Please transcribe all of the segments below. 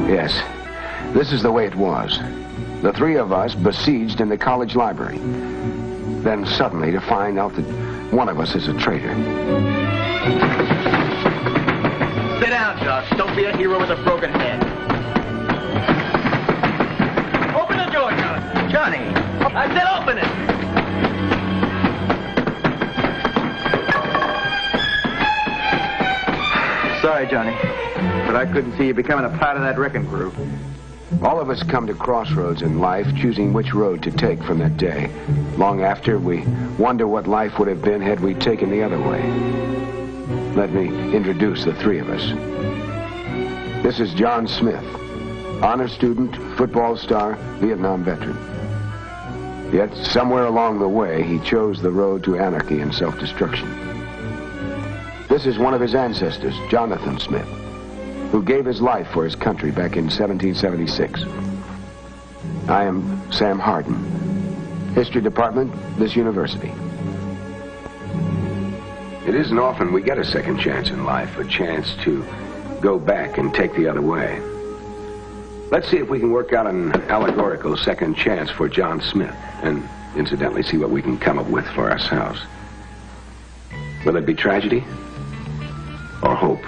Yes, this is the way it was. The three of us besieged in the college library. Then suddenly to find out that one of us is a traitor. Sit down, Josh. Don't be a hero with a broken head. Open the door, Josh. Johnny, I said open it. Sorry, Johnny, but I couldn't see you becoming a part of that wrecking crew. All of us come to crossroads in life, choosing which road to take from that day. Long after, we wonder what life would have been had we taken the other way. Let me introduce the three of us. This is John Smith, honor student, football star, Vietnam veteran. Yet, somewhere along the way, he chose the road to anarchy and self-destruction. This is one of his ancestors, Jonathan Smith, who gave his life for his country back in 1776. I am Sam Hardin, History Department, this university. It isn't often we get a second chance in life, a chance to go back and take the other way. Let's see if we can work out an allegorical second chance for John Smith, and incidentally see what we can come up with for ourselves. Will it be tragedy or hope?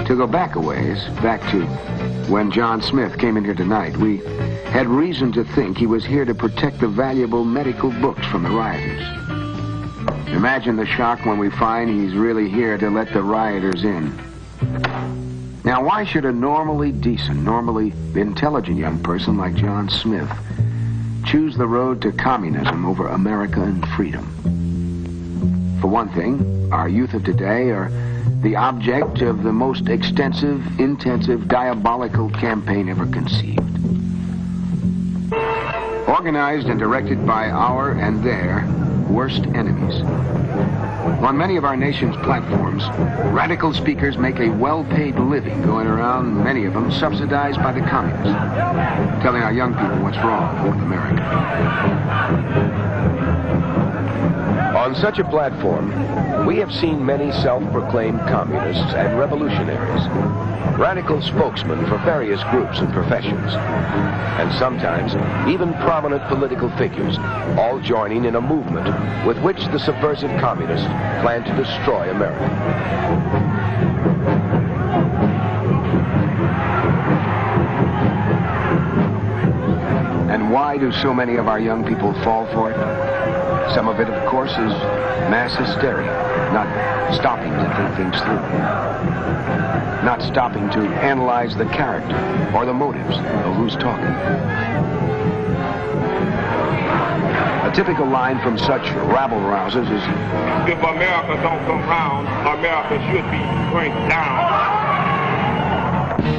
To go back a ways, back to when John Smith came in here tonight, we had reason to think he was here to protect the valuable medical books from the rioters. Imagine the shock when we find he's really here to let the rioters in. Now, why should a normally decent, normally intelligent young person like John Smith choose the road to communism over America and freedom? For one thing, our youth of today are the object of the most extensive, intensive, diabolical campaign ever conceived. Organized and directed by our and their worst enemies. On many of our nation's platforms, radical speakers make a well-paid living going around, many of them subsidized by the communists, telling our young people what's wrong with America. On such a platform, we have seen many self-proclaimed communists and revolutionaries, radical spokesmen for various groups and professions, and sometimes even prominent political figures, all joining in a movement with which the subversive communists plan to destroy America. And why do so many of our young people fall for it? Some of it, of course, is mass hysteria, not stopping to think things through, not stopping to analyze the character or the motives of who's talking. A typical line from such rabble-rousers is, "If America don't come round, America should be cranked down."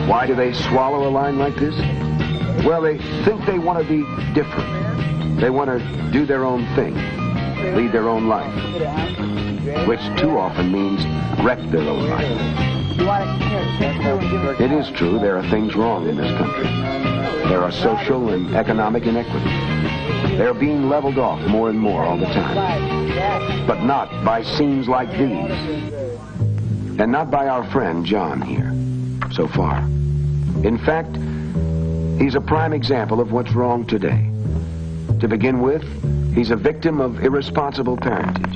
Why do they swallow a line like this? Well, they think they want to be different. They want to do their own thing, lead their own life, which too often means wreck their own life. It is true there are things wrong in this country. There are social and economic inequities. They're being leveled off more and more all the time. But not by scenes like these. And not by our friend John here, so far. In fact, he's a prime example of what's wrong today. To begin with, he's a victim of irresponsible parentage.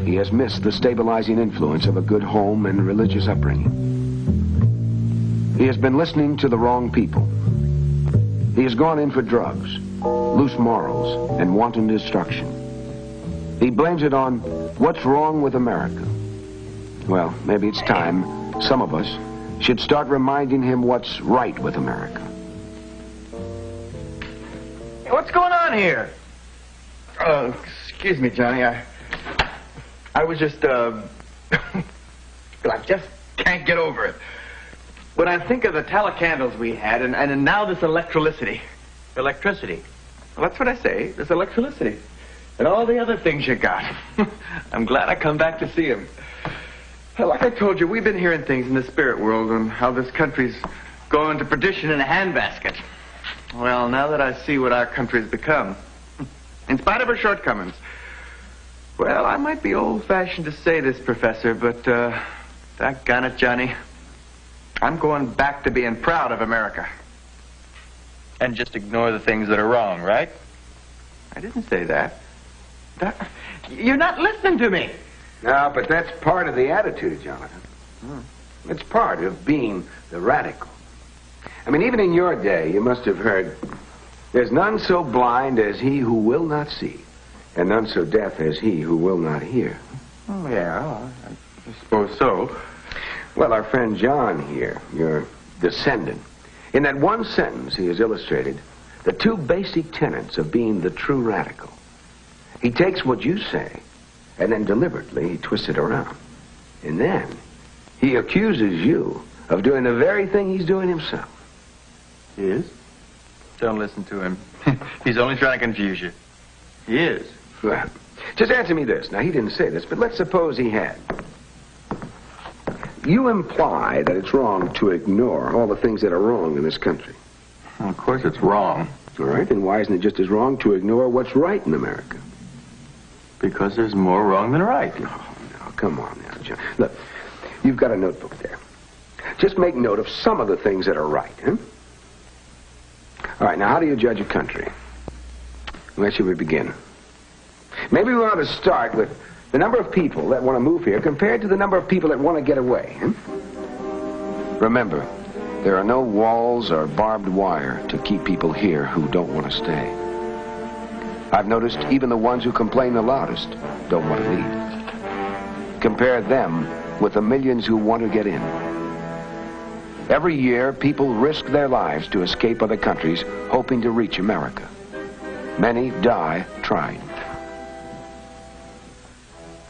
He has missed the stabilizing influence of a good home and religious upbringing. He has been listening to the wrong people. He has gone in for drugs, loose morals, and wanton destruction. He blames it on what's wrong with America. Well, maybe it's time some of us should start reminding him what's right with America. What's going on here? Excuse me, Johnny. I was just, I just can't get over it. When I think of the tallow candles we had, and now this electricity, Electricity. Well, that's what I say. There's electricity. And all the other things you got. I'm glad I come back to see him. Well, like I told you, we've been hearing things in the spirit world on how this country's going to perdition in a handbasket. Well, now that I see what our country's become, in spite of her shortcomings, well, I might be old-fashioned to say this, Professor, but, doggone it, Johnny, I'm going back to being proud of America. And just ignore the things that are wrong, right? I didn't say that. You're not listening to me. No, but that's part of the attitude, Jonathan. It's part of being the radical. I mean, even in your day, you must have heard, there's none so blind as he who will not see, and none so deaf as he who will not hear. Oh, yeah, I suppose so. Well, our friend John here, your descendant, in that one sentence he has illustrated the two basic tenets of being the true radical. He takes what you say, and then deliberately he twists it around. And then he accuses you of doing the very thing he's doing himself. He is? Don't listen to him. He's only trying to confuse you. He is. Well, just answer me this. Now, he didn't say this, but let's suppose he had. You imply that it's wrong to ignore all the things that are wrong in this country. Well, of course it's wrong. All right, then why isn't it just as wrong to ignore what's right in America? Because there's more wrong than right. Oh, no, come on now, John. Look, you've got a notebook there. Just make note of some of the things that are right, huh? All right, now, how do you judge a country? Where should we begin? Maybe we ought to start with the number of people that want to move here compared to the number of people that want to get away, huh? Remember, there are no walls or barbed wire to keep people here who don't want to stay. I've noticed even the ones who complain the loudest don't want to leave. Compare them with the millions who want to get in. Every year, people risk their lives to escape other countries, hoping to reach America. Many die trying.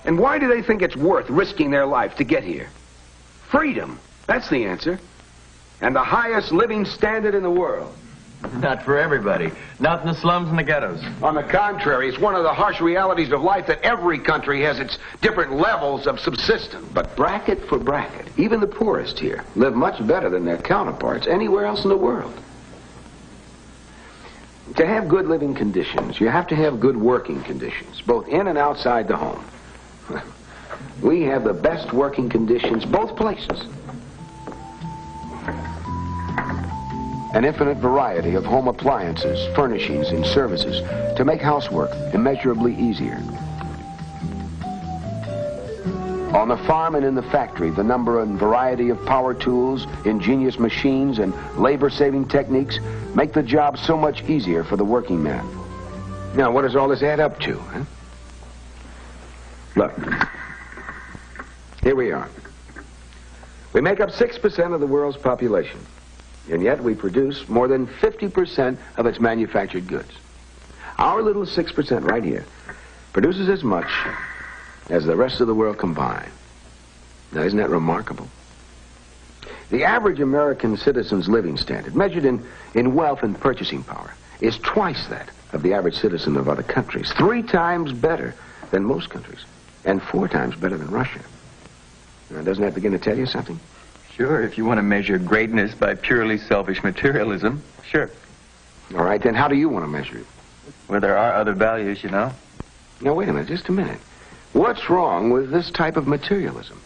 And why do they think it's worth risking their life to get here? Freedom. That's the answer. And the highest living standard in the world. Not for everybody. Not in the slums and the ghettos. On the contrary, it's one of the harsh realities of life that every country has its different levels of subsistence. But bracket for bracket, even the poorest here live much better than their counterparts anywhere else in the world. To have good living conditions, you have to have good working conditions, both in and outside the home. We have the best working conditions both places. An infinite variety of home appliances, furnishings, and services to make housework immeasurably easier. On the farm and in the factory, the number and variety of power tools, ingenious machines, and labor-saving techniques make the job so much easier for the working man. Now, what does all this add up to, huh? Look, here we are. We make up 6% of the world's population, and yet we produce more than 50% of its manufactured goods. Our little 6% right here produces as much as the rest of the world combined. Now, isn't that remarkable? The average American citizen's living standard, measured in wealth and purchasing power, is twice that of the average citizen of other countries, 3 times better than most countries, and 4 times better than Russia. Now, doesn't that begin to tell you something? Sure, if you want to measure greatness by purely selfish materialism, sure. All right, then how do you want to measure it? Well, there are other values, you know. Now, wait a minute, just a minute. What's wrong with this type of materialism?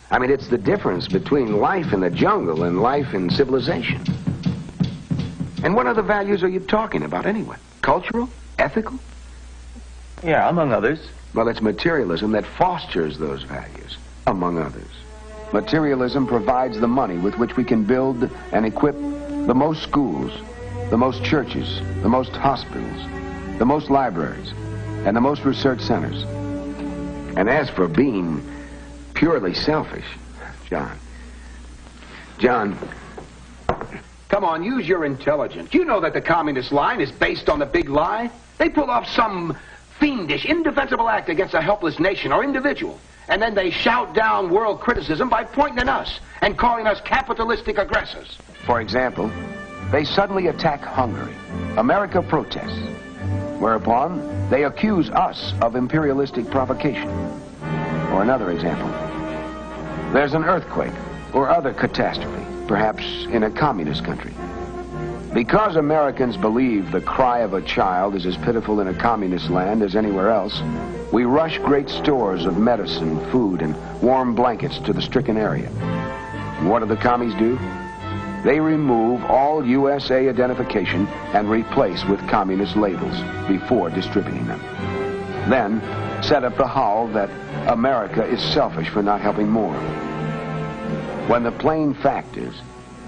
I mean, it's the difference between life in the jungle and life in civilization. And what other values are you talking about anyway? Cultural? Ethical? Yeah, among others. Well, it's materialism that fosters those values, among others. Materialism provides the money with which we can build and equip the most schools, the most churches, the most hospitals, the most libraries, and the most research centers. And as for being purely selfish, John, come on, use your intelligence. You know that the communist line is based on the big lie. They pull off some fiendish, indefensible act against a helpless nation or individual, and then they shout down world criticism by pointing at us and calling us capitalistic aggressors. For example, they suddenly attack Hungary. America protests, whereupon they accuse us of imperialistic provocation. Or another example, there's an earthquake or other catastrophe, perhaps in a communist country. Because Americans believe the cry of a child is as pitiful in a communist land as anywhere else, we rush great stores of medicine, food, and warm blankets to the stricken area. And what do the commies do? They remove all USA identification and replace with communist labels before distributing them. Then set up the howl that America is selfish for not helping more. When the plain fact is,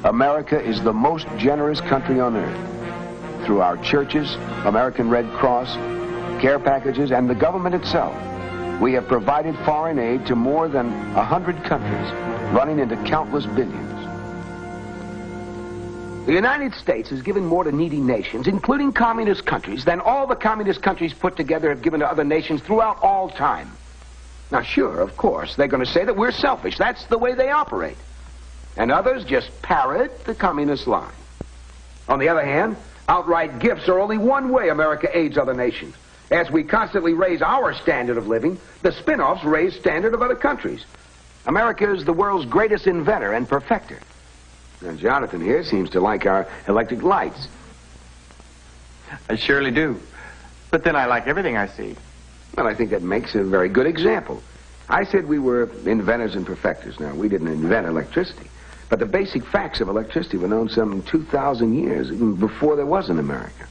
America is the most generous country on earth. Through our churches, American Red Cross, care packages, and the government itself, we have provided foreign aid to more than 100 countries, running into countless billions. The United States has given more to needy nations, including communist countries, than all the communist countries put together have given to other nations throughout all time. Now, sure, of course, they're going to say that we're selfish. That's the way they operate. And others just parrot the communist line. On the other hand, outright gifts are only one way America aids other nations. As we constantly raise our standard of living, the spin-offs raise standard of other countries. America is the world's greatest inventor and perfecter. Now, Jonathan here seems to like our electric lights. I surely do. But then I like everything I see. Well, I think that makes a very good example. I said we were inventors and perfecters. Now, we didn't invent electricity. But the basic facts of electricity were known some 2,000 years, even before there was an America,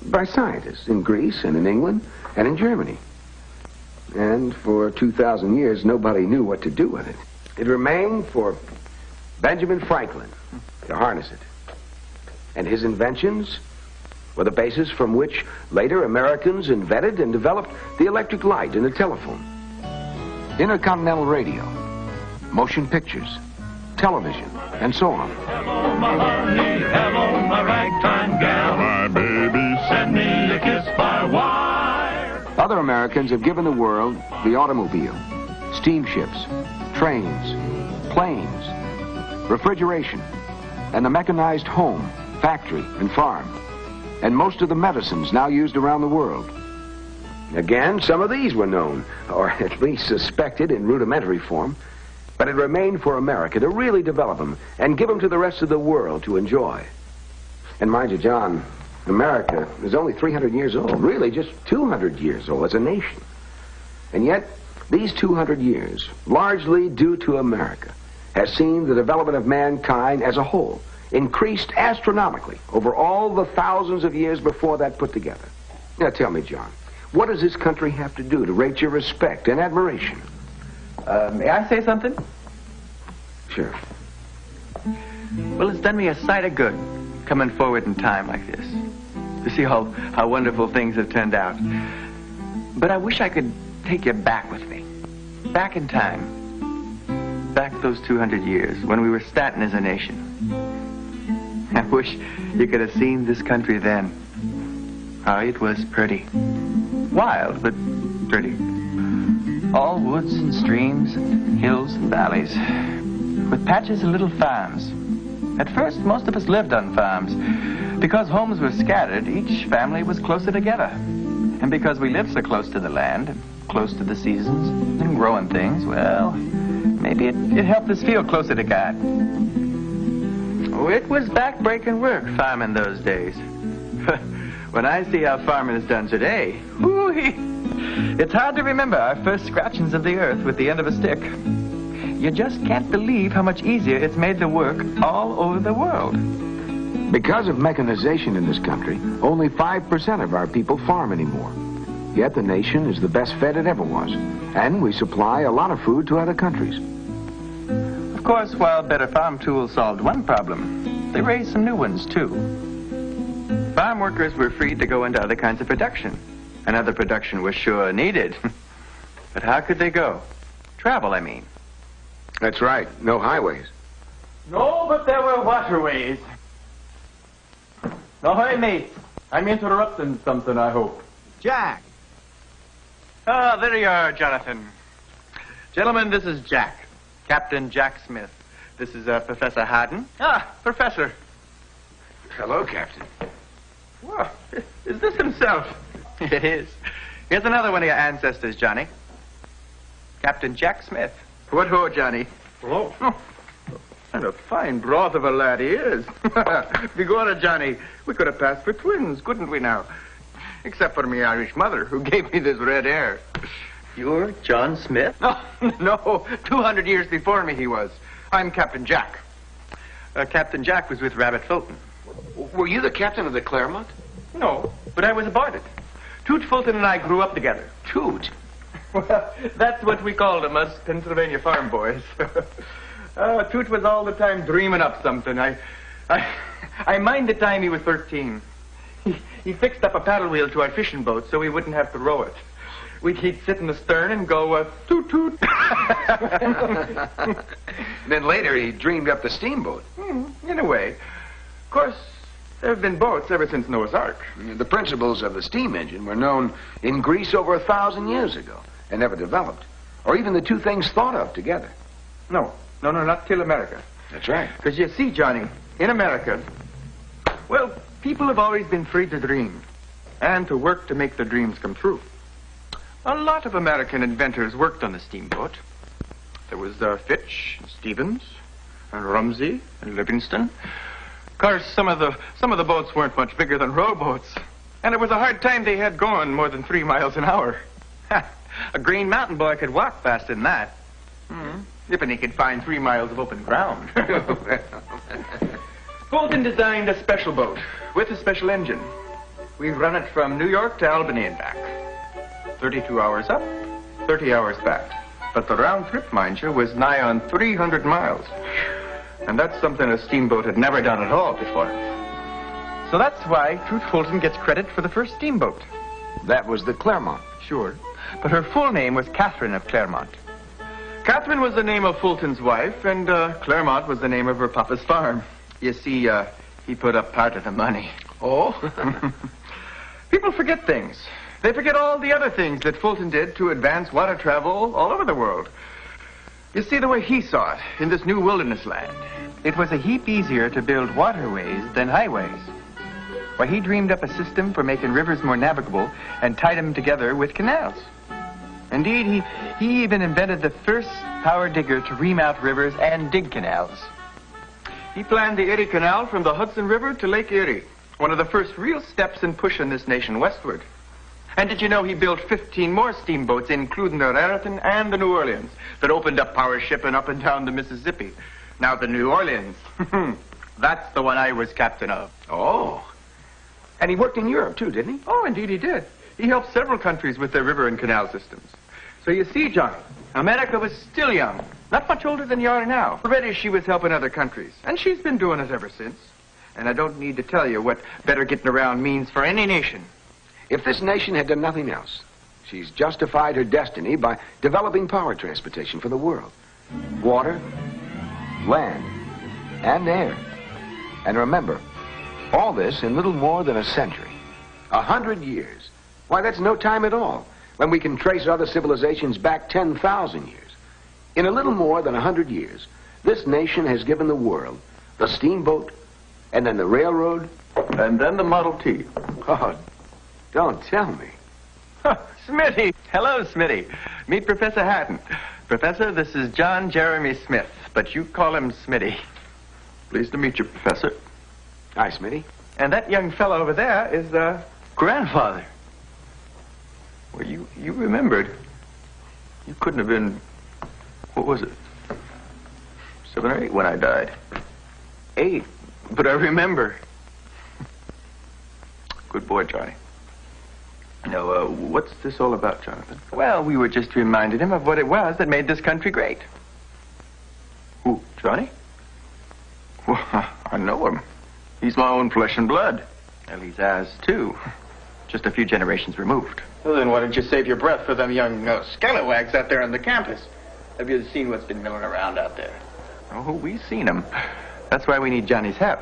by scientists in Greece and in England and in Germany. And for 2,000 years, nobody knew what to do with it. It remained for Benjamin Franklin to harness it. And his inventions were the basis from which later Americans invented and developed the electric light and the telephone, intercontinental radio, motion pictures, television, and so on. Hello, my honey, hello, my ragtime gal. My baby, send me a kiss by wire. Other Americans have given the world the automobile, steamships, trains, planes, refrigeration, and the mechanized home, factory, and farm, and most of the medicines now used around the world. Again, some of these were known, or at least suspected in rudimentary form, but it remained for America to really develop them and give them to the rest of the world to enjoy. And mind you, John, America is only 300 years old, really just 200 years old as a nation. And yet, these 200 years, largely due to America, has seen the development of mankind as a whole increased astronomically over all the thousands of years before that put together. Now tell me, John, what does this country have to do to rate your respect and admiration? May I say something? Sure. Well, it's done me a sight of good coming forward in time like this, to see how wonderful things have turned out. But I wish I could take you back with me, back in time, back those 200 years when we were starting as a nation. I wish you could have seen this country then. How it was pretty. Wild, but pretty. All woods and streams, and hills and valleys, with patches of little farms. At first, most of us lived on farms. Because homes were scattered, each family was closer together. And because we lived so close to the land, and close to the seasons, and growing things, well, maybe it helped us feel closer to God. Oh, it was back-breaking work, farming those days. When I see how farming is done today, whoo-hee, it's hard to remember our first scratchings of the earth with the end of a stick. You just can't believe how much easier it's made the work all over the world. Because of mechanization in this country, only 5% of our people farm anymore. Yet the nation is the best fed it ever was, and we supply a lot of food to other countries. Of course, while better farm tools solved one problem, they raised some new ones, too. Farm workers were freed to go into other kinds of production. And other production was sure needed. But how could they go? Travel, I mean. That's right. No highways. No, but there were waterways. Now, hey, mate. I'm interrupting something, I hope. Jack. Ah, there you are, Jonathan. Gentlemen, this is Jack. Captain Jack Smith. This is Professor Haddon. Ah, Professor. Hello, Captain. Well, is this himself? It is. Here's another one of your ancestors, Johnny. Captain Jack Smith. What ho, Johnny? Hello. Oh, and a fine broth of a lad he is. Begorra, Johnny, we could have passed for twins, couldn't we now? Except for me Irish mother, who gave me this red hair. You're John Smith? No, no, 200 years before me he was. I'm Captain Jack. Captain Jack was with Rabbit Fulton. Were you the captain of the Claremont? No, but I was aboard it. Toot Fulton and I grew up together. Toot. Well, that's what we called him, us Pennsylvania farm boys. Toot was all the time dreaming up something. I mind the time he was 13. He fixed up a paddle wheel to our fishing boat so we wouldn't have to row it. He'd sit in the stern and go, toot toot. Then later he dreamed up the steamboat. In a way. Of course, there have been boats ever since Noah's Ark. The principles of the steam engine were known in Greece over 1,000 years ago and never developed, or even the two things thought of together. No, not till America. That's right. Because you see, Johnny, in America, well, people have always been free to dream and to work to make their dreams come true. A lot of American inventors worked on the steamboat. There was Fitch, and Stevens, and Rumsey, and Livingston. Of course, some of the boats weren't much bigger than rowboats, and it was a hard time they had going more than 3 miles an hour. A Green Mountain boy could walk faster than that. If he could find 3 miles of open ground. Fulton designed a special boat with a special engine. We run it from New York to Albany and back. 32 hours up, 30 hours back. But the round trip, mind you, was nigh on 300 miles. And that's something a steamboat had never done at all before. So that's why Truth Fulton gets credit for the first steamboat. That was the Claremont. Sure. But her full name was Catherine of Claremont. Catherine was the name of Fulton's wife, and Claremont was the name of her papa's farm. You see, he put up part of the money. Oh? People forget things. They forget all the other things that Fulton did to advance water travel all over the world. You see, the way he saw it in this new wilderness land, it was a heap easier to build waterways than highways. Why, he dreamed up a system for making rivers more navigable and tied them together with canals. Indeed, he even invented the first power digger to ream out rivers and dig canals. He planned the Erie Canal from the Hudson River to Lake Erie, one of the first real steps in pushing this nation westward. And did you know he built 15 more steamboats, including the Raritan and the New Orleans, that opened up power shipping up and down the Mississippi? Now, the New Orleans, that's the one I was captain of. Oh. And he worked in Europe, too, didn't he? Oh, indeed he did. He helped several countries with their river and canal systems. So you see, Johnny, America was still young, not much older than you are now. Already she was helping other countries, and she's been doing it ever since. And I don't need to tell you what better getting around means for any nation. If this nation had done nothing else, she's justified her destiny by developing power transportation for the world. Water, land, and air. And remember, all this in little more than a century. 100 years. Why, that's no time at all, when we can trace other civilizations back 10,000 years. In a little more than 100 years, this nation has given the world the steamboat, and then the railroad, And then the Model T. Oh, don't tell me. Smitty! Hello, Smitty. Meet Professor Hatton. Professor, this is John Jeremy Smith, but you call him Smitty. Pleased to meet you, Professor. Hi, Smitty. And that young fellow over there is grandfather. Well, you remembered. You couldn't have been, what was it, 7 or 8 when I died. 8, but I remember. Good boy, Johnny. Now, what's this all about, Jonathan? Well, we were just reminding him of what it was that made this country great. Who, Johnny? Well, I know him. He's my own flesh and blood. Well, he's ours, too. Just a few generations removed. Well, then why don't you save your breath for them young scalawags out there on the campus? Have you seen what's been milling around out there? Oh, we've seen him. That's why we need Johnny's help.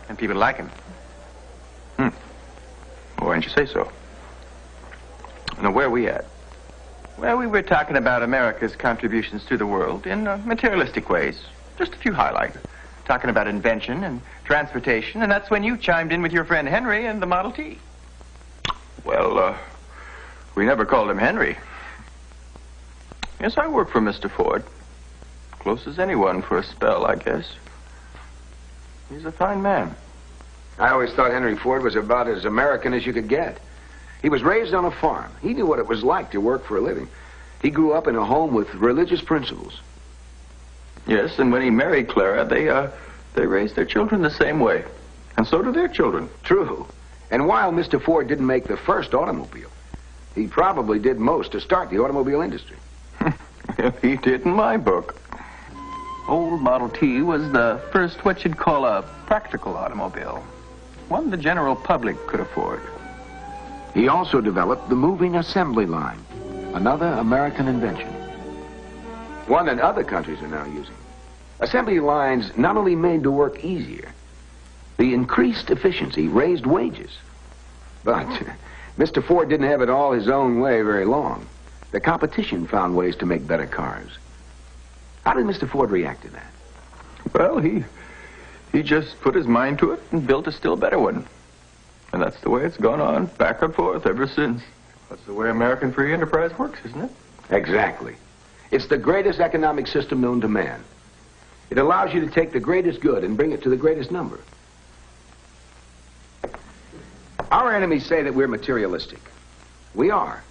And people like him. Well, why didn't you say so? Now, where are we at? Well, we were talking about America's contributions to the world in materialistic ways. Just a few highlights. talking about invention and transportation, and that's when you chimed in with your friend Henry and the Model T. Well, we never called him Henry. Yes, I work for Mr. Ford. Close as anyone for a spell, I guess. He's a fine man. I always thought Henry Ford was about as American as you could get. He was raised on a farm. He knew what it was like to work for a living. He grew up in a home with religious principles. Yes, and when he married Clara, they raised their children the same way. And so do their children. True. And while Mr. Ford didn't make the first automobile, he probably did most to start the automobile industry. He did in my book. Old Model T was the first what you'd call a practical automobile. One the general public could afford. He also developed the moving assembly line, another American invention. One that other countries are now using. Assembly lines not only made the work easier, the increased efficiency raised wages. But Mr. Ford didn't have it all his own way very long. The competition found ways to make better cars. How did Mr. Ford react to that? Well, he just put his mind to it and built a still better one. And that's the way it's gone on, back and forth ever since. That's the way American free enterprise works, isn't it? Exactly. It's the greatest economic system known to man. It allows you to take the greatest good and bring it to the greatest number. Our enemies say that we're materialistic. We are.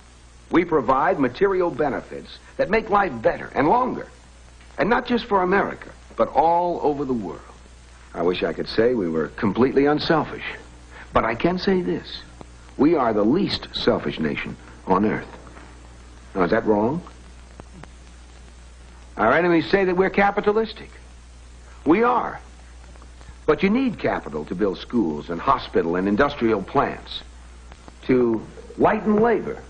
We provide material benefits that make life better and longer. And not just for America, but all over the world. I wish I could say we were completely unselfish. But I can say this. We are the least selfish nation on earth. Now, is that wrong? Our enemies say that we're capitalistic. We are. But you need capital to build schools and hospital and industrial plants, to lighten labor.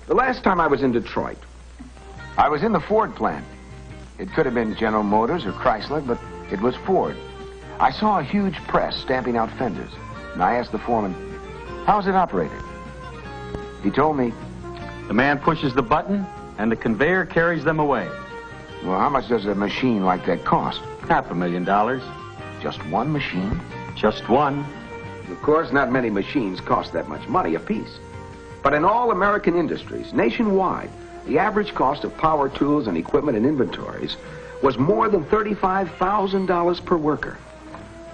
The last time I was in Detroit, I was in the Ford plant. It could have been General Motors or Chrysler, but it was Ford. I saw a huge press stamping out fenders, and I asked the foreman, "How is it operated?" He told me, "The man pushes the button, and the conveyor carries them away." "Well, how much does a machine like that cost?" $500,000. "Just one machine?" Just one. Of course, not many machines cost that much money apiece. But in all American industries, nationwide, the average cost of power tools and equipment and inventories was more than $35,000 per worker.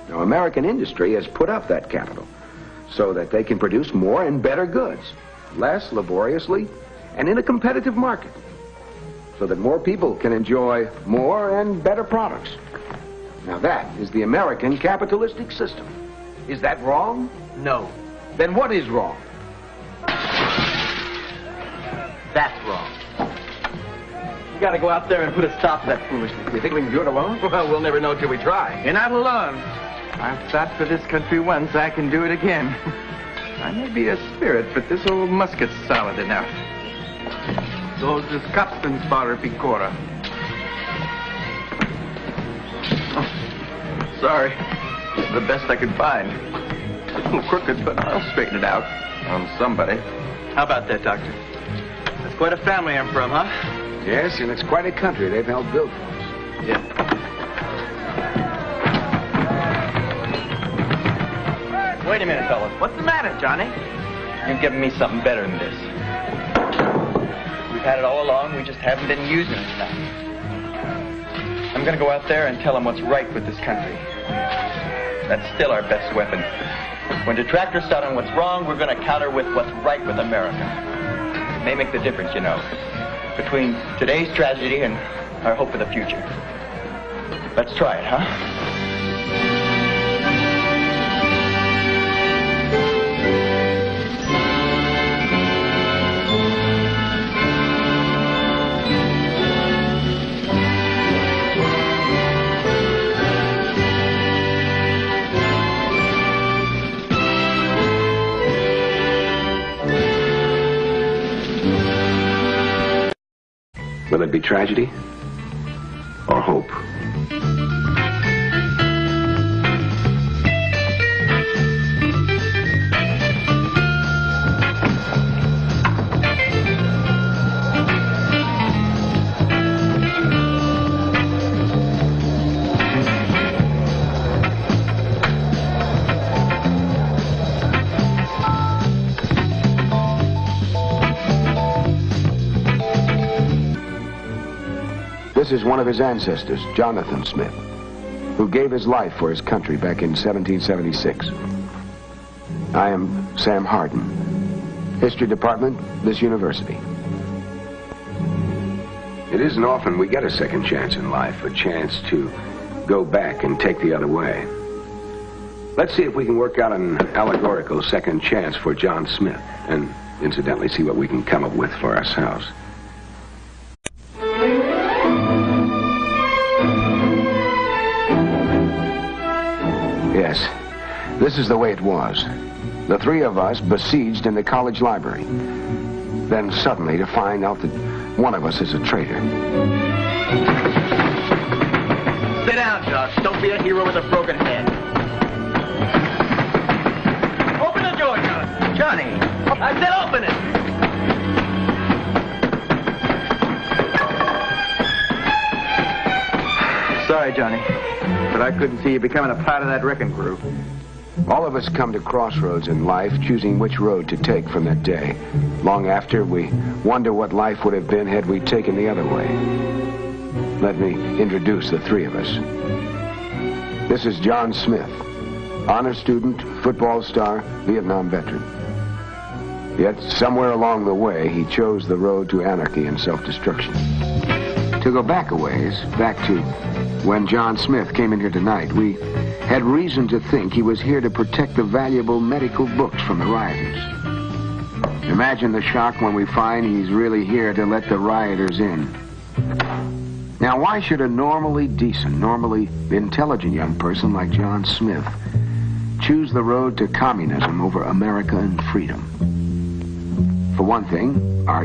Now, American industry has put up that capital so that they can produce more and better goods, less laboriously, and in a competitive market, so that more people can enjoy more and better products. Now, that is the American capitalistic system. Is that wrong? No. Then what is wrong? That's wrong. You gotta go out there and put a stop to that foolishness. You think we can do it alone? Well, we'll never know till we try. You're not alone. I've fought for this country once. I can do it again. I may be a spirit, but this old musket's solid enough. Those is captain's bar picora. Oh, sorry. The best I could find. A little crooked, but I'll straighten it out. On somebody. How about that, Doctor? That's quite a family I'm from, huh? Yes, and it's quite a country they've helped build for us. Yeah. Wait a minute, fellas. What's the matter, Johnny? You've given me something better than this. We've had it all along. We just haven't been using it enough. I'm going to go out there and tell them what's right with this country. That's still our best weapon. When detractors start on what's wrong, we're going to counter with what's right with America. It may make the difference, you know, between today's tragedy and our hope for the future. Let's try it, huh? Will it be tragedy or hope? This is one of his ancestors, Jonathan Smith, who gave his life for his country back in 1776. I am Sam Hardin, History Department, this university. It isn't often we get a second chance in life, a chance to go back and take the other way. Let's see if we can work out an allegorical second chance for John Smith, and incidentally see what we can come up with for ourselves. Yes, this is the way it was. The three of us besieged in the college library. Then suddenly to find out that one of us is a traitor. Sit down, Josh. Don't be a hero with a broken head. Open the door, Johnny. Johnny, I said open it. Sorry, Johnny, but I couldn't see you becoming a part of that wrecking crew. All of us come to crossroads in life, choosing which road to take from that day. Long after, we wonder what life would have been had we taken the other way. Let me introduce the three of us. This is John Smith, honor student, football star, Vietnam veteran. Yet, somewhere along the way, he chose the road to anarchy and self-destruction. To go back a ways, back to when John Smith came in here tonight, we had reason to think he was here to protect the valuable medical books from the rioters. Imagine the shock when we find he's really here to let the rioters in. Now, why should a normally decent, normally intelligent young person like John Smith choose the road to communism over America and freedom? For one thing, our